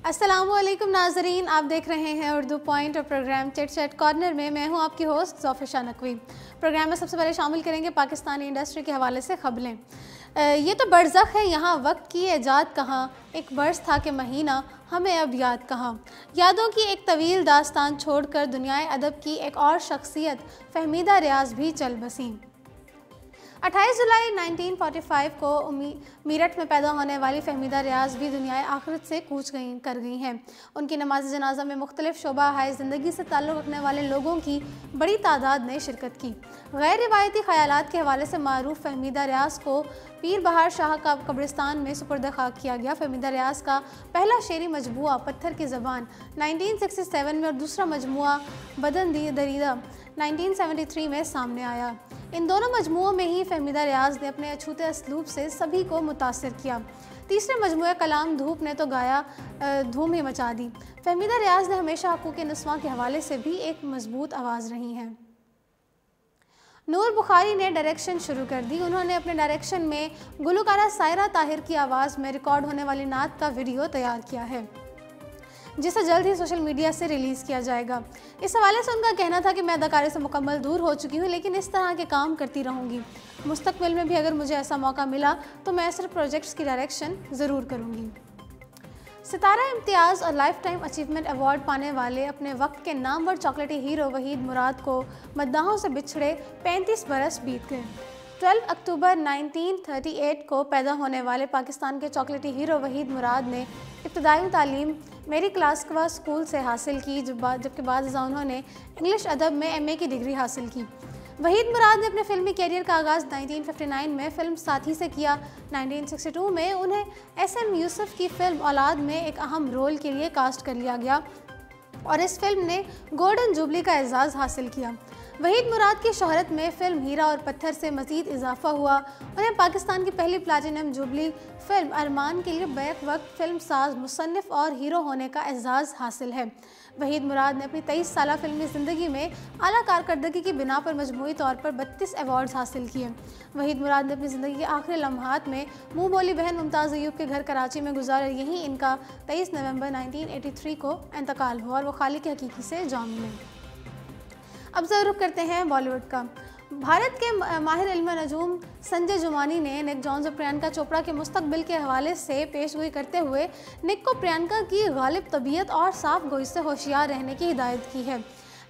अस्सलामुअलैकुम नाजरीन, आप देख रहे हैं उर्दू पॉइंट और प्रोग्राम चिट चैट कॉर्नर में मैं हूं आपकी होस्ट ज़ोफ़िशा नकवी। प्रोग्राम में सबसे पहले शामिल करेंगे पाकिस्तानी इंडस्ट्री के हवाले से खबरें। ये तो बरज़ख है यहाँ वक्त की एजाद कहाँ, एक बरस था कि महीना हमें अब याद कहाँ। यादों की एक तवील दास्तान छोड़कर दुनियाए अदब की एक और शख्सियत फहमीदा रियाज़ भी चल बसी। 28 जुलाई 1945 को मीरठ में पैदा होने वाली फहमीदा रियाज़ भी दुनियाए आखिरत से कूच कर गई हैं। उनकी नमाज जनाजा में मुख्तलिफ शोबा हाय ज़िंदगी से ताल्लुक़ रखने वाले लोगों की बड़ी तादाद ने शिरकत की। गैर रिवायती ख़यालात के हवाले से मारूफ फहमीदा रियाज़ को पीर बहार शाह का कब्रिस्तान में सुपुर्द खाक किया गया। फहमीदा रियाज़ का पहला शेरी मजमुआ पत्थर की ज़बान 1967 में और दूसरा मजमुआ बदन दरीदा 1973 में सामने आया। इन दोनों मजमुओं में ही फहमीदा रियाज़ ने अपने अछूते असलूब से सभी को मुतासिर किया। तीसरे मजमुए कलाम धूप ने तो गाया धूम ही मचा दी। फहमीदा रियाज़ ने हमेशा हकूक़ नस्वां के हवाले से भी एक मजबूत आवाज़ रही हैं। नूर बुखारी ने डायरेक्शन शुरू कर दी। उन्होंने अपने डायरेक्शन में गुलकारा सायरा ताहिर की आवाज़ में रिकॉर्ड होने वाली नात का वीडियो तैयार किया है, जिसे जल्द ही सोशल मीडिया से रिलीज़ किया जाएगा। इस हवाले से उनका कहना था कि मैं अदाकारी से मुकम्मल दूर हो चुकी हूँ, लेकिन इस तरह के काम करती रहूँगी। मुस्तकबिल में भी अगर मुझे ऐसा मौका मिला तो मैं ऐसे प्रोजेक्ट्स की डायरेक्शन ज़रूर करूँगी। सितारा इम्तियाज़ और लाइफ टाइम अचीवमेंट अवार्ड पाने वाले अपने वक्त के नामवर चॉकलेटी हीरो वहीद मुराद को मद्दाहों से बिछड़े 35 बरस बीत गए। 12 अक्टूबर 1938 को पैदा होने वाले पाकिस्तान के चॉकलेटी हीरो वहीद मुराद ने इब्तदाई तालीम मेरी क्लास व स्कूल से हासिल की, जबकि बाद उन्होंने इंग्लिश अदब में MA की डिग्री हासिल की। वहीद मुराद ने अपने फिल्मी कैरियर का आगाज़ 1959 में फ़िल्म साथी से किया। 1962 में उन्हें SM यूसुफ की फ़िल्म औलाद में एक अहम रोल के लिए कास्ट कर लिया गया और इस फिल्म ने गोल्डन जुबली का एजाज़ हासिल किया। वहीद मुराद की शोहरत में फ़िल्म हीरा और पत्थर से मज़ीद इजाफा हुआ। उन्हें पाकिस्तान की पहली प्लाटिनम जुबली फ़िल्म अरमान के लिए बैक वक्त फ़िल्म साज, मुसन्निफ़ और हीरो होने का एजाज़ हासिल है। वहीद मुराद ने अपनी 23 साला फ़िल्मी ज़िंदगी में आला कारकर्दगी की बिना पर मजमूई तौर पर 32 अवार्ड्स हासिल किए। वहीद मुराद ने अपनी ज़िंदगी के आखिरी लम्हात में मुँह बोली बहन मुमताज़ अय्यूब के घर कराची में गुजारा। यहीं इनका 23 नवंबर 1983 को इंतकाल हुआ और वो खालिक हकीकी से जाम मिले। अब ज़रा रुख करते हैं बॉलीवुड का। भारत के माहिर इल्म नजूम संजय जुमानी ने निक जॉन्स और प्रियंका चोपड़ा के मुस्तकबिल के हवाले से पेशगोई करते हुए निक को प्रियंका की गालिब तबीयत और साफ गोई से होशियार रहने की हिदायत की है।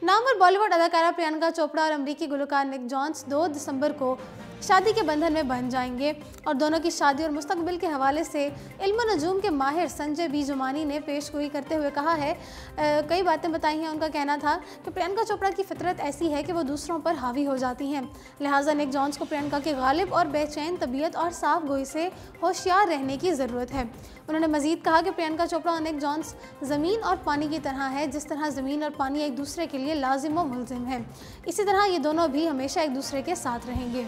नामवर बॉलीवुड अदाकारा प्रियंका चोपड़ा और अमरीकी गुलकार निक जॉन्स 2 दिसंबर को शादी के बंधन में बंध जाएंगे और दोनों की शादी और मुस्तकबिल के हवाले से इल्म नजूम के माहिर संजय बी जुमानी ने पेशगोई करते हुए कहा है, कई बातें बताई हैं। उनका कहना था कि प्रियंका चोपड़ा की फितरत ऐसी है कि वो दूसरों पर हावी हो जाती हैं, लिहाजा निक जॉन्स को प्रियंका की गालिब और बेचैन तबीयत और साफ गोई से होशियार रहने की ज़रूरत है। उन्होंने मज़ीद कहा कि प्रियंका चोपड़ा और निक जॉन्स ज़मीन और पानी की तरह है, जिस तरह ज़मीन और पानी एक दूसरे के लिए लाजिम व मुल्ज़िम है, इसी तरह ये दोनों भी हमेशा एक दूसरे के साथ रहेंगे।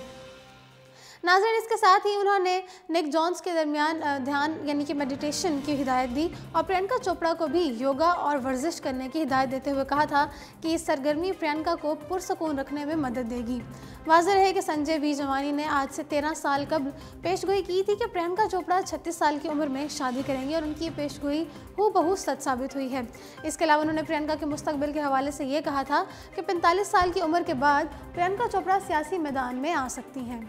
नाज़रीन, इसके साथ ही उन्होंने निक जॉन्स के दरमियान ध्यान यानी कि मेडिटेशन की हिदायत दी और प्रियंका चोपड़ा को भी योगा और वर्जिश करने की हिदायत देते हुए कहा था कि इस सरगर्मी प्रियंका को पुरसकून रखने में मदद देगी। वाज़ेह है कि संजय बी जुमानी ने आज से 13 साल कबल पेशगोई की थी कि प्रियंका चोपड़ा 36 साल की उम्र में शादी करेंगी और उनकी ये पेशगोई हूबहू सच साबित हुई है। इसके अलावा उन्होंने प्रियंका के मुस्तकबिल के हवाले से ये कहा था कि 45 साल की उम्र के बाद प्रियंका चोपड़ा सियासी मैदान में आ सकती हैं।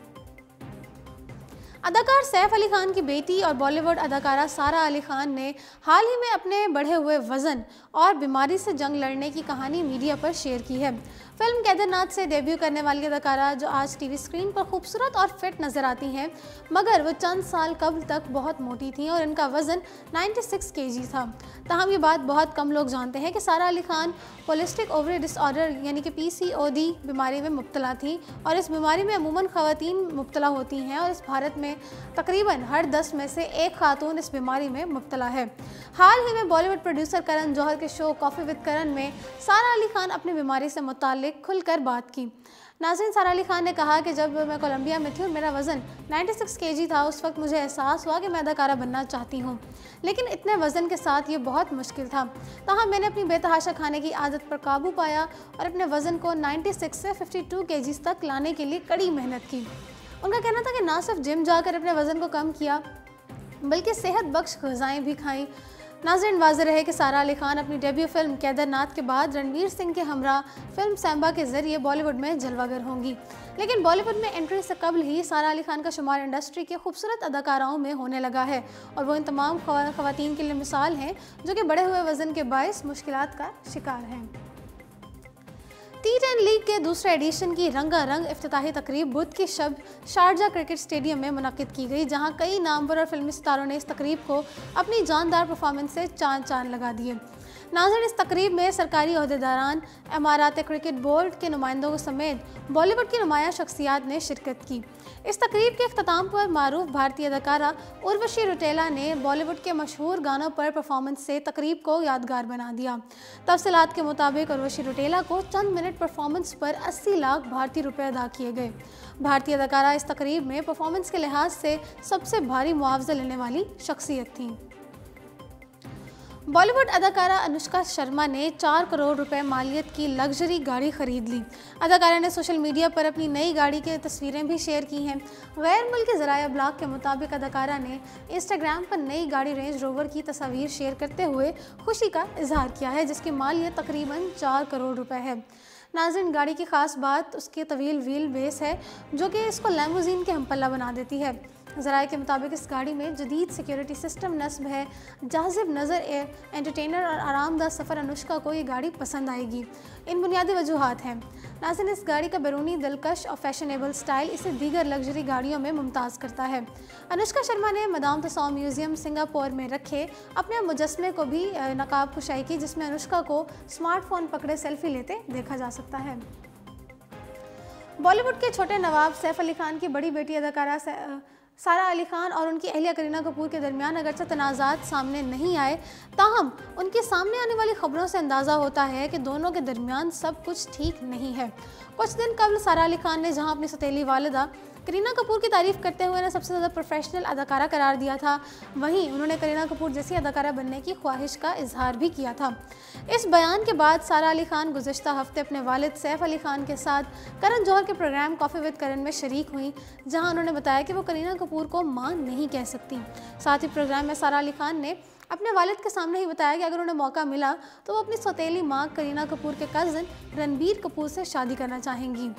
अदाकार सैफ अली खान की बेटी और बॉलीवुड अदाकारा सारा अली खान ने हाल ही में अपने बढ़े हुए वज़न और बीमारी से जंग लड़ने की कहानी मीडिया पर शेयर की है। फिल्म केदारनाथ से डेब्यू करने वाली अदाकारा जो आज टीवी स्क्रीन पर खूबसूरत और फिट नज़र आती हैं, मगर वो चंद साल कबल तक बहुत मोटी थी और इनका वज़न 96 kg था। ताहम ये बात बहुत कम लोग जानते हैं कि सारा अली खान पॉलिस्टिक ओवरी डिसऑर्डर यानी कि PCOD बीमारी में मुब्तला थी और इस बीमारी में अमूमन ख़वातीन मुब्तला होती हैं और इस भारत में तकरीबन हर 10 में से एक खातून इस बीमारी में मुब्तला है। हाल ही में बॉलीवुड प्रोड्यूसर करण जौहर के शो कॉफ़ी विद करण में सारा अली खान अपनी बीमारी से मुताल्लिक खुलकर बात की। नाज़रीन, सारा अली खान ने कहा कि जब मैं कोलंबिया में थी और मेरा वज़न 96 kg था, उस वक्त मुझे एहसास हुआ कि मैं अदाकारा बनना चाहती हूँ, लेकिन इतने वज़न के साथ ये बहुत मुश्किल था। ताहम मैंने अपनी बेतहाशा खाने की आदत पर काबू पाया और अपने वज़न को 96 से 52 kg तक लाने के लिए कड़ी मेहनत की। उनका कहना था कि ना सिर्फ जिम जाकर अपने वज़न को कम किया, बल्कि सेहत बख्श ग़िज़ाएँ भी खाईं। नाज़रीन, वाज़ेह रहे कि सारा अली खान अपनी डेब्यू फिल्म केदारनाथ के बाद रणवीर सिंह के हमरा फिल्म सैम्बा के जरिए बॉलीवुड में जलवागर होंगी। लेकिन बॉलीवुड में एंट्री से कबल ही सारा अली खान का शुमार इंडस्ट्री के खूबसूरत अदाकाराओं में होने लगा है और वो इन तमाम ख़वातीन के लिए मिसाल हैं जो कि बढ़े हुए वज़न के बायस मुश्किलात का शिकार हैं। T10 लीग के दूसरे एडिशन की रंगारंग इफ्तिताही तकरीब बुध की शब शारजा क्रिकेट स्टेडियम में मुनक्किद की गई, जहां कई नामवर और फिल्मी सितारों ने इस तकरीब को अपनी जानदार परफॉर्मेंस से चांद लगा दिए। नाज़रीन, इस तकरीब में सरकारी ओहदेदारान, इमारात क्रिकेट बोर्ड के नुमाइंदों समेत बॉलीवुड की नुमाया शख्सियात ने शिरकत की। इस तकरीब के अख्ताम पर मारूफ भारतीय अदाकारा उर्वशी रौटेला ने बॉलीवुड के मशहूर गानों पर परफॉर्मेंस से तकरीब को यादगार बना दिया। तफसीलात के मुताबिक उर्वशी रौटेला को चंद मिनट परफॉर्मेंस पर 80 लाख भारतीय रुपये अदा किए गए। भारतीय अदाकारा इस तकरीब में परफॉर्मेंस के लिहाज से सबसे भारी मुआवजा लेने वाली शख्सियत थी। बॉलीवुड अदाकारा अनुष्का शर्मा ने 4 करोड़ रुपए मालियत की लग्जरी गाड़ी खरीद ली। अदाकारा ने सोशल मीडिया पर अपनी नई गाड़ी की तस्वीरें भी शेयर की हैं। गैर मुल्की ज़राया अब्लाग के मुताबिक अदाकारा ने इंस्टाग्राम पर नई गाड़ी रेंज रोवर की तस्वीर शेयर करते हुए खुशी का इजहार किया है, जिसकी मालियत तकरीबन 4 करोड़ रुपए है। नाज़रीन, गाड़ी की खास बात उसकी तवील व्हील बेस है जो कि इसको लैम्बोर्गिनी के हमपल्ला बना देती है। ज़राए के मुताबिक इस गाड़ी में जदीद सिक्योरिटी सिस्टम नस्ब है। जाज़िब नज़र एंटरटेनर और आरामदाह सफ़र अनुष्का को ये गाड़ी पसंद आएगी। इन बुनियादी वजूहात हैं। नाज़रीन, इस गाड़ी का बैरूनी दिलकश और फैशनेबल स्टाइल इसे दीगर लग्जरी गाड़ियों में मुमताज़ करता है। अनुष्का शर्मा ने मदाम तुसाद म्यूज़ियम सिंगापुर में रखे अपने मुजस्मे को भी नकाब कुशाई की, जिसमें अनुष्का को स्मार्टफोन पकड़े सेल्फी लेते देखा जा सकता है। बॉलीवुड के छोटे नवाब सैफ अली खान की बड़ी बेटी अदाकारा सारा अली खान और उनकी अहलिया करीना कपूर के दरमियान अगरचे तनाज़ात सामने नहीं आए, ताहम उनके सामने आने वाली खबरों से अंदाज़ा होता है कि दोनों के दरमियान सब कुछ ठीक नहीं है। कुछ दिन कबल सारा अली खान ने जहां अपनी सौतेली वालिदा करीना कपूर की तारीफ़ करते हुए उन्हें सबसे ज़्यादा प्रोफेशनल अदाकारा करार दिया था, वहीं उन्होंने करीना कपूर जैसी अदाकारा बनने की ख्वाहिश का इजहार भी किया था। इस बयान के बाद सारा अली खान गुज़श्ता हफ्ते अपने वालिद सैफ अली खान के साथ करण जौहर के प्रोग्राम कॉफ़ी विद करण में शरीक हुई, जहां उन्होंने बताया कि वो करीना कपूर को मां नहीं कह सकती। साथ ही प्रोग्राम में सारा अली खान ने अपने वालिद के सामने ही बताया कि अगर उन्हें मौका मिला तो वो अपनी सौतेली मां करीना कपूर के कज़न रणबीर कपूर से शादी करना चाहेंगी।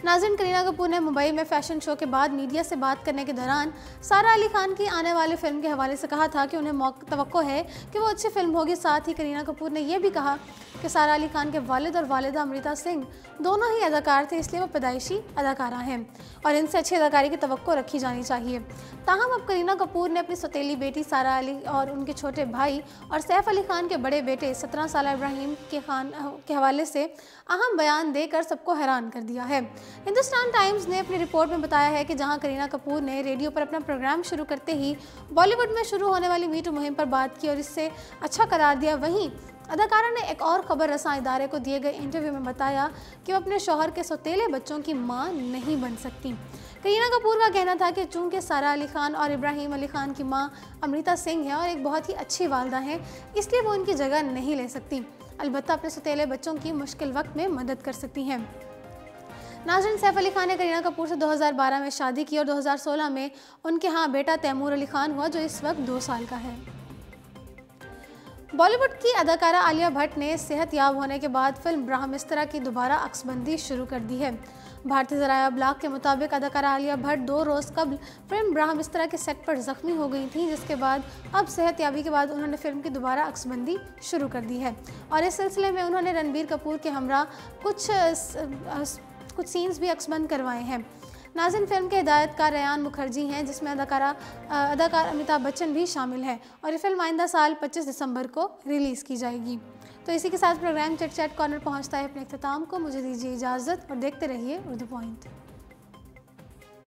नाज़रीन, करीना कपूर ने मुंबई में फैशन शो के बाद मीडिया से बात करने के दौरान सारा अली खान की आने वाली फिल्म के हवाले से कहा था कि उन्हें तवक्को है कि वो अच्छी फिल्म होगी। साथ ही करीना कपूर ने यह भी कहा कि सारा अली खान के वालिद और वालिदा अमृता सिंह दोनों ही अदाकार थे, इसलिए वो पैदाइशी अदाकारा हैं और इनसे अच्छी अदाकारी की तवक्को रखी जानी चाहिए। ताहम अब करीना कपूर ने अपनी सौतेली बेटी सारा अली और उनके छोटे भाई और सैफ अली खान के बड़े बेटे 17 साल इब्राहिम के हवाले से अहम बयान देकर सबको हैरान कर दिया है। हिंदुस्तान टाइम्स ने अपनी रिपोर्ट में बताया है कि जहां करीना कपूर ने रेडियो पर अपना प्रोग्राम शुरू करते ही बॉलीवुड में शुरू होने वाली मी टू मुहिम पर बात की और इससे अच्छा करार दिया, वहीं अदाकारा ने एक और खबर रसां इदारे को दिए गए इंटरव्यू में बताया कि वो अपने शौहर के सौतेले बच्चों की मां नहीं बन सकती। करीना कपूर का कहना था कि चूंकि सारा अली खान और इब्राहिम अली खान की मां अमृता सिंह है और एक बहुत ही अच्छी वालदा है, इसलिए वो उनकी जगह नहीं ले सकती, अलबत्ता अपने सौतेले बच्चों की मुश्किल वक्त में मदद कर सकती हैं। नाज़रीन, सैफ अली खान ने करीना कपूर से 2012 में शादी की और 2016 में उनके यहाँ बेटा तैमूर अली खान हुआ, जो इस वक्त 2 साल का है। बॉलीवुड की अदाकारा आलिया भट्ट ने सेहत याब होने के बाद फिल्म ब्रह्मस्त्र की दोबारा अक्सबंदी शुरू कर दी है। भारतीय ज़राया अब्लाग के मुताबिक अदाकारा आलिया भट्ट 2 रोज़ कबल फिल्म ब्रह्मस्त्र के सेट पर ज़ख्मी हो गई थी, जिसके बाद अब सेहत याबी के बाद उन्होंने फिल्म की दोबारा अक्सबंदी शुरू कर दी है और इस सिलसिले में उन्होंने रणबीर कपूर के हमरा कुछ सीन्स भी अक्सबंद करवाए हैं। नाज़रीन, फिल्म के हिदायतकार रेयान मुखर्जी हैं, जिसमें अदाकार अमिताभ बच्चन भी शामिल है और ये फिल्म आइंदा साल 25 दिसंबर को रिलीज़ की जाएगी। तो इसी के साथ प्रोग्राम चिट चैट कॉर्नर पहुंचता है अपने इख्तिताम को। मुझे दीजिए इजाज़त और देखते रहिए उर्दू पॉइंट।